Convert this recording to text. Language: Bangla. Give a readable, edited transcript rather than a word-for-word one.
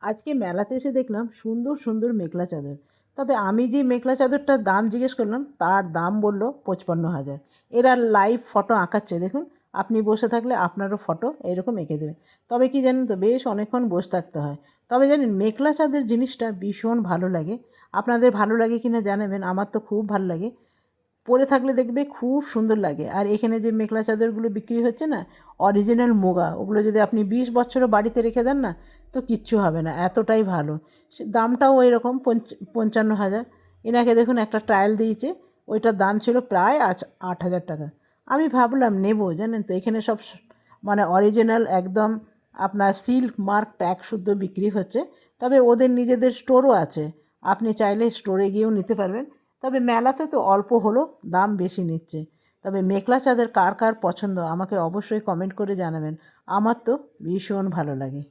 আজকে মেলাতে এসে দেখলাম সুন্দর সুন্দর মেখলা চাদর। তবে আমি যে মেখলা চাদরটার দাম জিজ্ঞেস করলাম তার দাম বলল 55,000। এরা লাইভ ফটো আঁকাচ্ছে দেখুন। আপনি বসে থাকলে আপনারও ফটো এরকম এঁকে দেবে। তবে কি জানেন তো, বেশ অনেকক্ষণ বসে থাকতে হয়। তবে জানেন মেখলা চাদর জিনিসটা ভীষণ ভালো লাগে। আপনাদের ভালো লাগে কি না জানাবেন, আমার তো খুব ভালো লাগে। পরে থাকলে দেখবে খুব সুন্দর লাগে। আর এখানে যে মেখলা চাদরগুলো বিক্রি হচ্ছে না, অরিজিনাল মুগা, ওগুলো যদি আপনি 20 বছরও বাড়িতে রেখে দেন না তো কিচ্ছু হবে না, এতটাই ভালো। সে দামটাও ওই রকম 55,000। এনাকে দেখুন একটা ট্রায়াল দিয়েছে, ওইটার দাম ছিল প্রায় 8,000 টাকা। আমি ভাবলাম নেব, জানেন তো এখানে সব মানে অরিজিনাল একদম আপনার সিল্ক মার্ক ট্যাগ শুদ্ধ বিক্রি হচ্ছে। তবে ওদের নিজেদের স্টোরও আছে, আপনি চাইলে স্টোরে গিয়েও নিতে পারবেন। তবে মেলাতে তো অল্প হলো দাম বেশি নিচ্ছে। তবে মেখলা চাদর কার কার পছন্দ আমাকে অবশ্যই কমেন্ট করে জানাবেন। আমার তো ভীষণ ভালো লাগে।